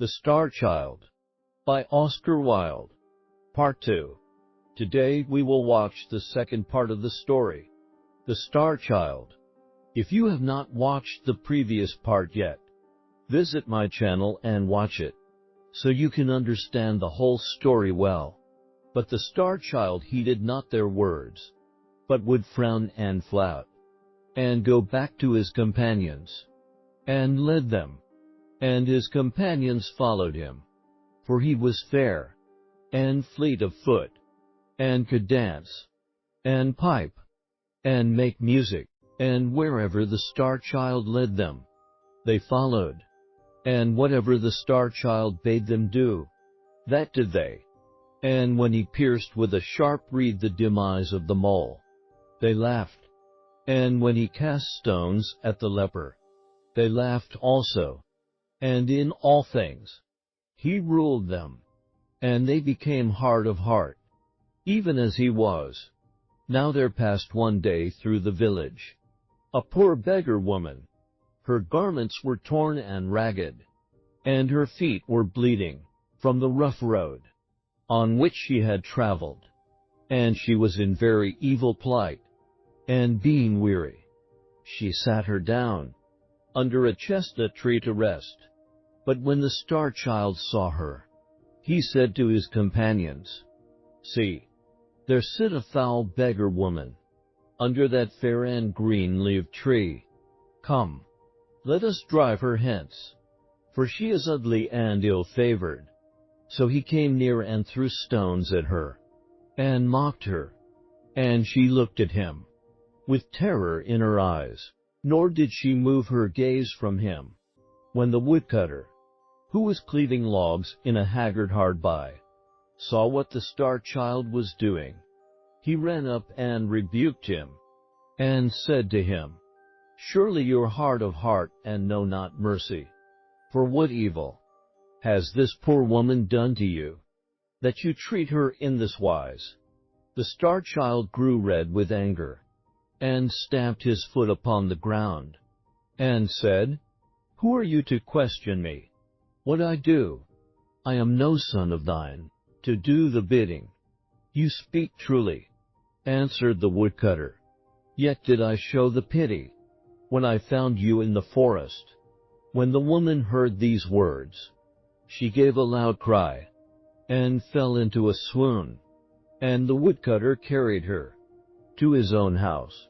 The Star Child by Oscar Wilde. Part 2. Today we will watch the second part of the story, The Star Child. If you have not watched the previous part yet, visit my channel and watch it, so you can understand the whole story well. But the Star Child heeded not their words, but would frown and flout, and go back to his companions, and led them. And his companions followed him, for he was fair, and fleet of foot, and could dance, and pipe, and make music, and wherever the Star Child led them, they followed, and whatever the Star Child bade them do, that did they. And when he pierced with a sharp reed the dim eyes of the mole, they laughed, and when he cast stones at the leper, they laughed also. And in all things he ruled them, and they became hard of heart, even as he was. Now there passed one day through the village a poor beggar woman. Her garments were torn and ragged, and her feet were bleeding from the rough road on which she had traveled, and she was in very evil plight. And being weary, she sat her down under a chestnut tree to rest. But when the Star Child saw her, he said to his companions, "See, there sit a foul beggar woman under that fair and green-leaved tree. Come, let us drive her hence, for she is ugly and ill-favored." So he came near and threw stones at her, and mocked her. And she looked at him with terror in her eyes, nor did she move her gaze from him. When the woodcutter, who was cleaving logs in a haggard hard by, saw what the Star Child was doing, he ran up and rebuked him, and said to him, "Surely you are hard of heart and know not mercy. For what evil has this poor woman done to you, that you treat her in this wise?" The Star Child grew red with anger, and stamped his foot upon the ground, and said, "Who are you to question me what I do? I am no son of thine, to do the bidding." "You speak truly," answered the woodcutter. "Yet did I show the pity when I found you in the forest." When the woman heard these words, she gave a loud cry, and fell into a swoon. And the woodcutter carried her to his own house,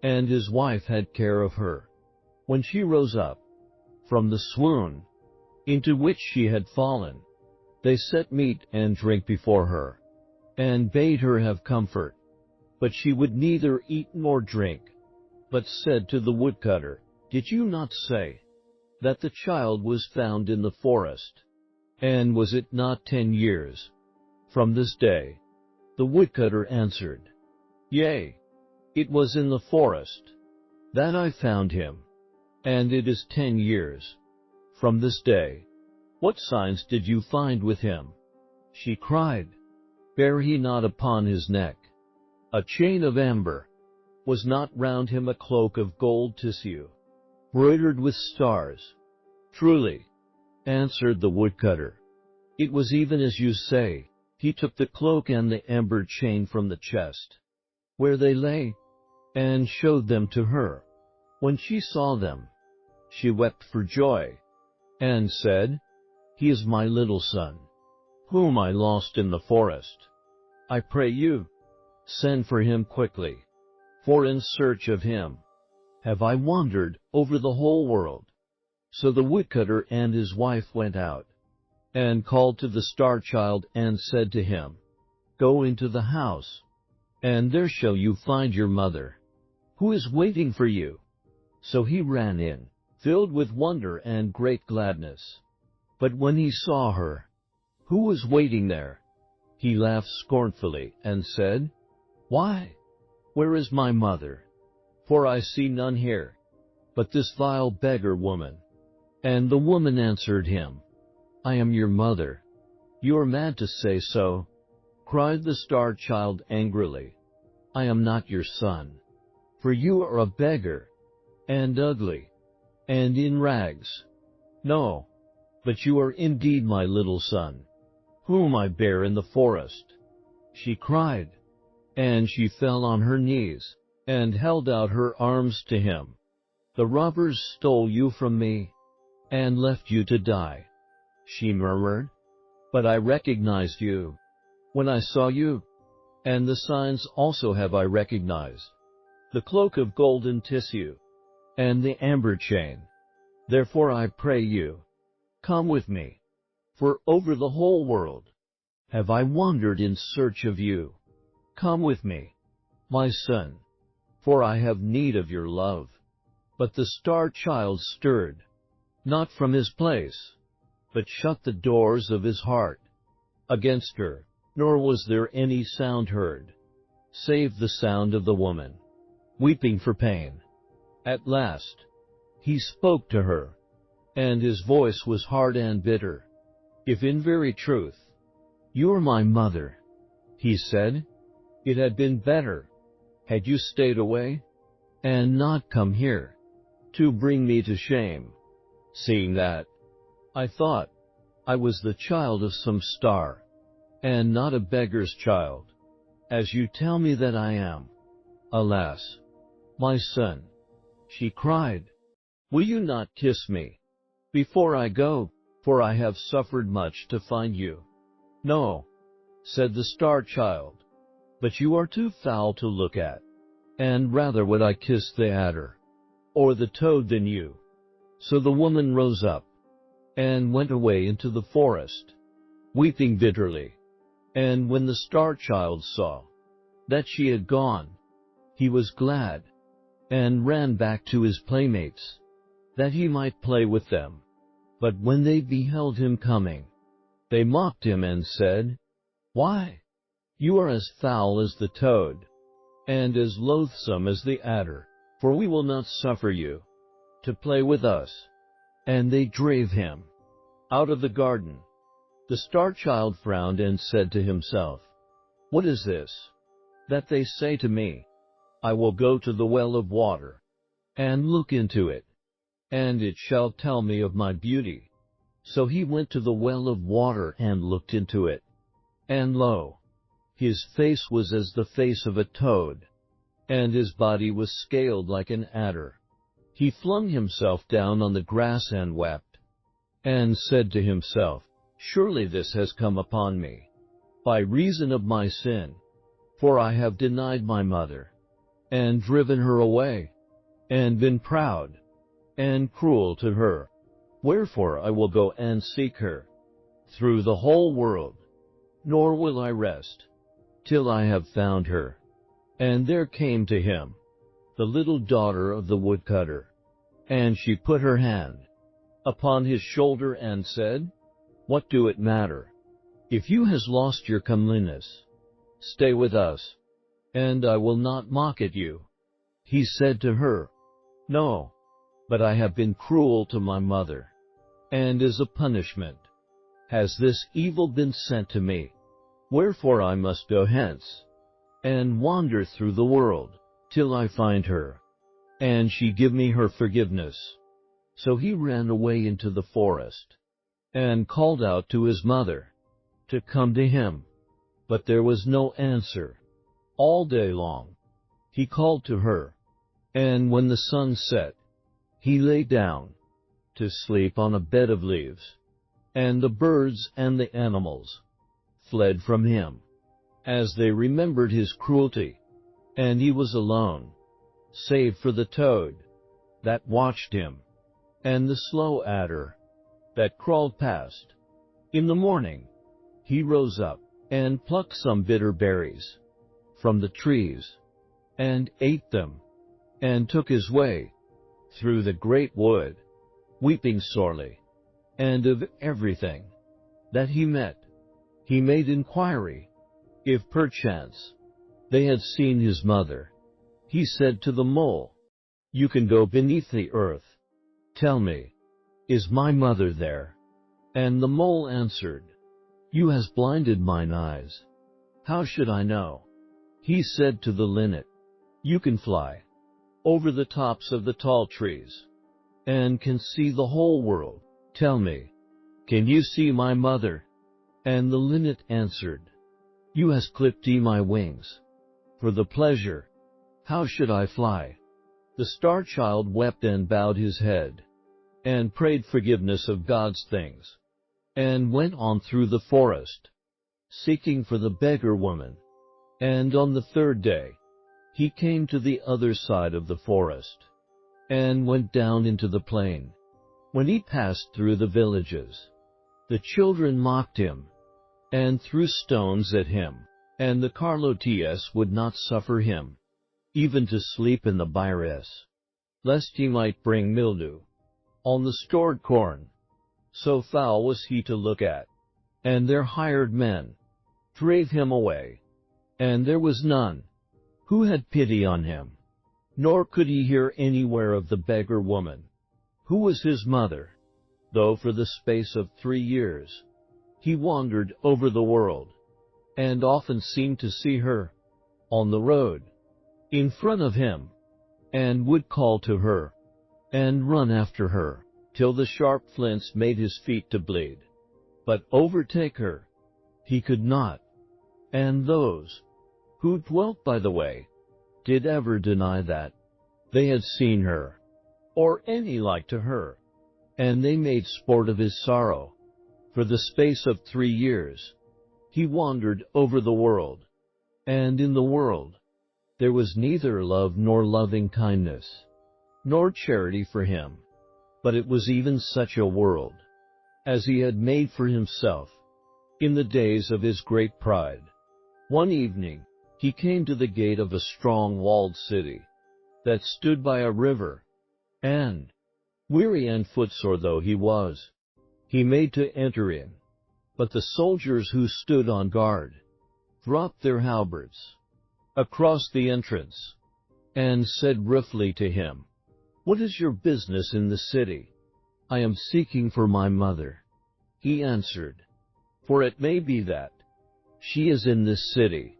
and his wife had care of her. When she rose up from the swoon into which she had fallen, they set meat and drink before her, and bade her have comfort. But she would neither eat nor drink, but said to the woodcutter, "Did you not say that the child was found in the forest? And was it not 10 years from this day?" The woodcutter answered, "Yea, it was in the forest that I found him, and it is 10 years from this day." "What signs did you find with him?" she cried. "Bare he not upon his neck a chain of amber? Was not round him a cloak of gold tissue, broidered with stars?" "Truly," answered the woodcutter, "it was even as you say. He took the cloak and the amber chain from the chest where they lay, and showed them to her. When she saw them, she wept for joy, and said, 'He is my little son, whom I lost in the forest. I pray you, send for him quickly, for in search of him have I wandered over the whole world.' So the woodcutter and his wife went out, and called to the Star Child, and said to him, 'Go into the house, and there shall you find your mother, who is waiting for you.' So he ran in, filled with wonder and great gladness. But when he saw her, who was waiting there, he laughed scornfully, and said, 'Why, where is my mother? For I see none here, but this vile beggar woman.' And the woman answered him, 'I am your mother.' 'You are mad to say so,' cried the Star Child angrily. 'I am not your son, for you are a beggar, and ugly, and in rags. No, but you are indeed my little son, whom I bear in the forest." She cried, and she fell on her knees, and held out her arms to him. "The robbers stole you from me, and left you to die," she murmured. "But I recognized you when I saw you, and the signs also have I recognized, the cloak of golden tissue, and the amber chain. Therefore I pray you, come with me, for over the whole world have I wandered in search of you. Come with me, my son, for I have need of your love." But the star child stirred not from his place, but shut the doors of his heart against her, nor was there any sound heard, save the sound of the woman weeping for pain. At last he spoke to her, and his voice was hard and bitter. "If in very truth you are my mother," he said, "it had been better had you stayed away, and not come here to bring me to shame, seeing that I thought I was the child of some star, and not a beggar's child, as you tell me that I am. Alas, my son," she cried, "will you not kiss me before I go, for I have suffered much to find you?" "No," said the star child, "but you are too foul to look at, and rather would I kiss the adder or the toad than you." So the woman rose up and went away into the forest, weeping bitterly. And when the star child saw that she had gone, he was glad, and ran back to his playmates, that he might play with them. But when they beheld him coming, they mocked him and said, "Why, you are as foul as the toad, and as loathsome as the adder, for we will not suffer you to play with us." And they drave him out of the garden. The star child frowned and said to himself, "What is this that they say to me? I will go to the well of water, and look into it, and it shall tell me of my beauty." So he went to the well of water and looked into it, and lo, his face was as the face of a toad, and his body was scaled like an adder. He flung himself down on the grass and wept, and said to himself, "Surely this has come upon me by reason of my sin, for I have denied my mother, and driven her away, and been proud and cruel to her. Wherefore I will go and seek her through the whole world, nor will I rest till I have found her." And there came to him the little daughter of the woodcutter, and she put her hand upon his shoulder and said, "What do it matter? If you has lost your comeliness, stay with us, and I will not mock at you." He said to her, "No, but I have been cruel to my mother, and as a punishment has this evil been sent to me. Wherefore I must go hence, and wander through the world, till I find her, and she give me her forgiveness." So he ran away into the forest, and called out to his mother to come to him. But there was no answer. All day long he called to her, and when the sun set, he lay down to sleep on a bed of leaves, and the birds and the animals fled from him, as they remembered his cruelty. And he was alone, save for the toad that watched him, and the slow adder that crawled past. In the morning he rose up, and plucked some bitter berries from the trees, and ate them, and took his way through the great wood, weeping sorely. And of everything that he met, he made inquiry, if perchance they had seen his mother. He said to the mole, "You can go beneath the earth. Tell me, is my mother there?" And the mole answered, "You has blinded mine eyes. How should I know?" He said to the linnet, "You can fly over the tops of the tall trees, and can see the whole world. Tell me, "Can you see my mother?" And the linnet answered, "You has clipped my wings. For the pleasure, how should I fly?" The star child wept and bowed his head, and prayed forgiveness of God's things, and went on through the forest, seeking for the beggar woman. And on the third day, he came to the other side of the forest, and went down into the plain. When he passed through the villages, the children mocked him, and threw stones at him, and the Carlotes would not suffer him even to sleep in the byres, lest he might bring mildew on the stored corn. So foul was he to look at. And their hired men drave him away, and there was none who had pity on him, nor could he hear anywhere of the beggar woman, who was his mother, though for the space of 3 years he wandered over the world, and often seemed to see her on the road in front of him, and would call to her, and run after her, till the sharp flints made his feet to bleed. But overtake her he could not. And those who dwelt by the way did ever deny that they had seen her, or any like to her, and they made sport of his sorrow. For the space of 3 years he wandered over the world, and in the world there was neither love nor loving kindness, nor charity for him, but it was even such a world as he had made for himself in the days of his great pride. One evening he came to the gate of a strong walled city that stood by a river, and, weary and footsore though he was, he made to enter in. But the soldiers who stood on guard dropped their halberds across the entrance, and said roughly to him, "What is your business in the city?" "I am seeking for my mother," he answered, "for it may be that she is in this city."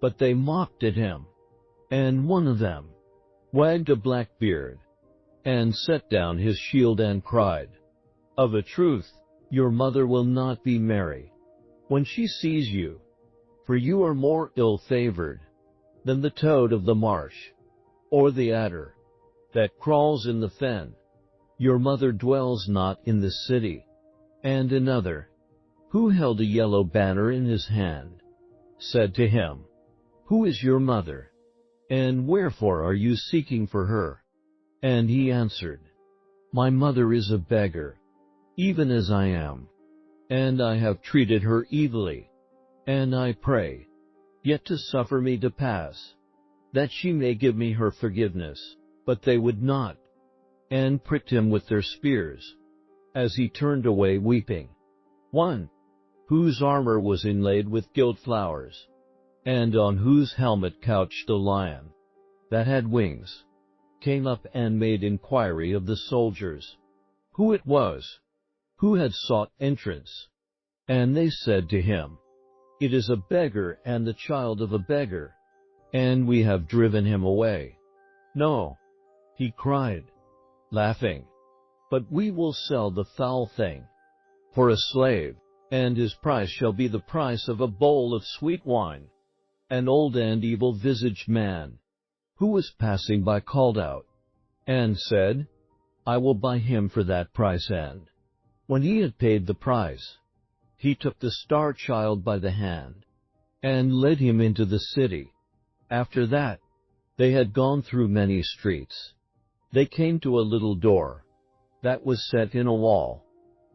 But they mocked at him, and one of them wagged a black beard, and set down his shield and cried, "Of a truth, your mother will not be merry when she sees you, for you are more ill-favored than the toad of the marsh, or the adder that crawls in the fen. Your mother dwells not in this city." And another, who held a yellow banner in his hand, said to him, "Who is your mother, and wherefore are you seeking for her?" And he answered, "My mother is a beggar, even as I am, and I have treated her evilly, and I pray yet to suffer me to pass, that she may give me her forgiveness." But they would not, and pricked him with their spears, as he turned away weeping. One, whose armor was inlaid with gilt flowers, and on whose helmet couched a lion that had wings, came up and made inquiry of the soldiers who it was who had sought entrance. And they said to him, "It is a beggar and the child of a beggar, and we have driven him away." "No," he cried, laughing, "but we will sell the foul thing for a slave, and his price shall be the price of a bowl of sweet wine." An old and evil-visaged man who was passing by called out, and said, "I will buy him for that price." And when he had paid the price, he took the star child by the hand, and led him into the city. After that, they had gone through many streets. They came to a little door that was set in a wall,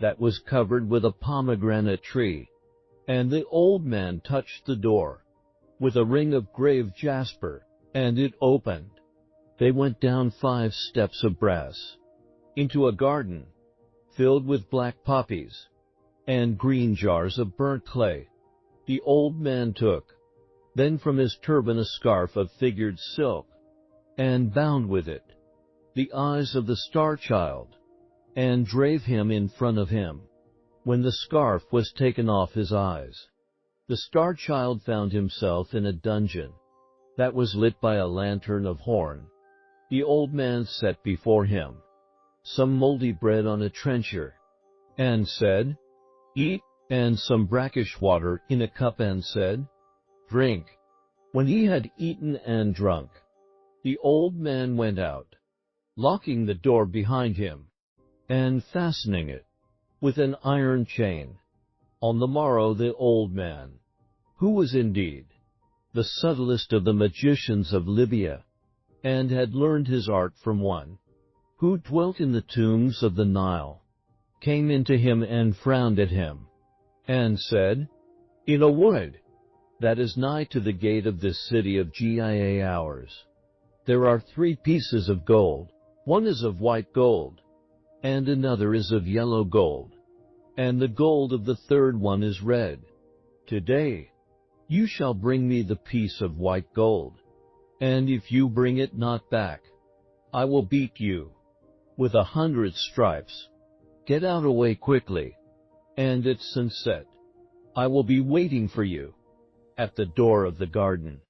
that was covered with a pomegranate tree. And the old man touched the door with a ring of grave jasper, and it opened. They went down 5 steps of brass into a garden filled with black poppies and green jars of burnt clay. The old man took then from his turban a scarf of figured silk, and bound with it the eyes of the star child, and drave him in front of him. When the scarf was taken off his eyes, the star child found himself in a dungeon that was lit by a lantern of horn. The old man set before him some moldy bread on a trencher, and said, "Eat," and some brackish water in a cup, and said, "Drink." When he had eaten and drunk, the old man went out, locking the door behind him, and fastening it with an iron chain. On the morrow the old man, who was indeed the subtlest of the magicians of Libya, and had learned his art from one who dwelt in the tombs of the Nile, came into him and frowned at him, and said, "In a wood that is nigh to the gate of this city of Gia ours, there are 3 pieces of gold. One is of white gold, and another is of yellow gold, and the gold of the third one is red. Today you shall bring me the piece of white gold, and if you bring it not back, I will beat you with 100 stripes. Get out away quickly, and at sunset I will be waiting for you at the door of the garden."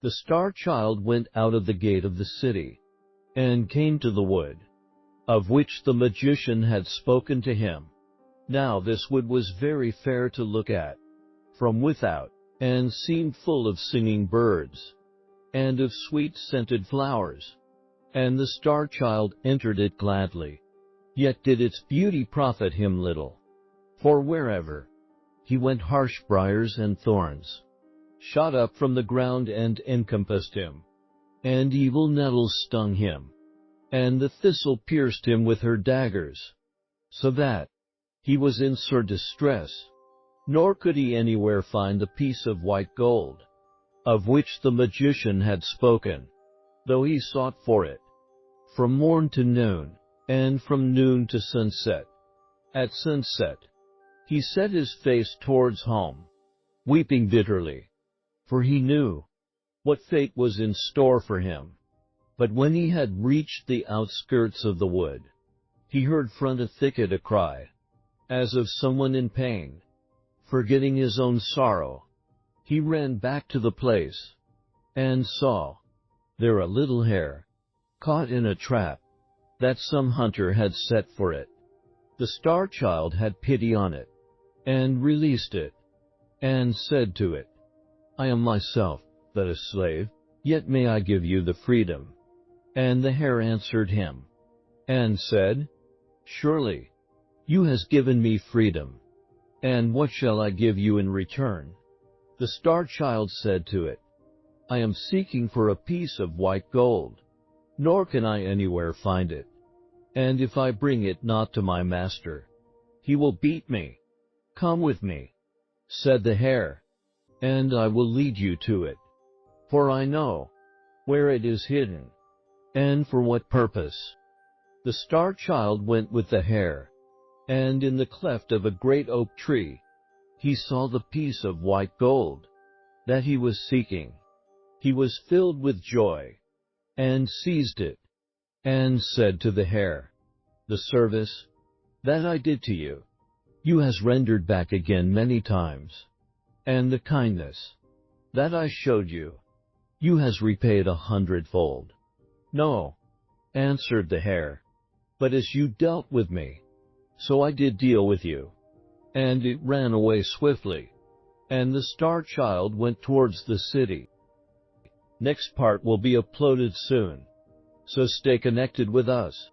The star child went out of the gate of the city, and came to the wood, of which the magician had spoken to him. Now this wood was very fair to look at from without, and seemed full of singing birds, and of sweet-scented flowers. And the star child entered it gladly. Yet did its beauty profit him little, for wherever he went harsh briars and thorns shot up from the ground and encompassed him, and evil nettles stung him, and the thistle pierced him with her daggers, so that he was in sore distress, nor could he anywhere find the piece of white gold, of which the magician had spoken, though he sought for it from morn to noon, and from noon to sunset. At sunset he set his face towards home, weeping bitterly, for he knew what fate was in store for him. But when he had reached the outskirts of the wood, he heard from a thicket a cry, as of someone in pain. Forgetting his own sorrow, he ran back to the place, and saw there a little hare, caught in a trap that some hunter had set for it. The star child had pity on it, and released it, and said to it, "I am myself but a slave, yet may I give you the freedom." And the hare answered him, and said, "Surely you has given me freedom, and what shall I give you in return?" The star child said to it, "I am seeking for a piece of white gold, nor can I anywhere find it, and if I bring it not to my master, he will beat me." "Come with me," said the hare, "and I will lead you to it, for I know where it is hidden, and for what purpose." The star child went with the hare, and in the cleft of a great oak tree he saw the piece of white gold that he was seeking. He was filled with joy, and seized it, and said to the hare, "The service that I did to you, you has rendered back again many times, and the kindness that I showed you, you has repaid 100-fold." "No," answered the hare, "but as you dealt with me, so I did deal with you." And it ran away swiftly, and the star child went towards the city. Next part will be uploaded soon, so stay connected with us.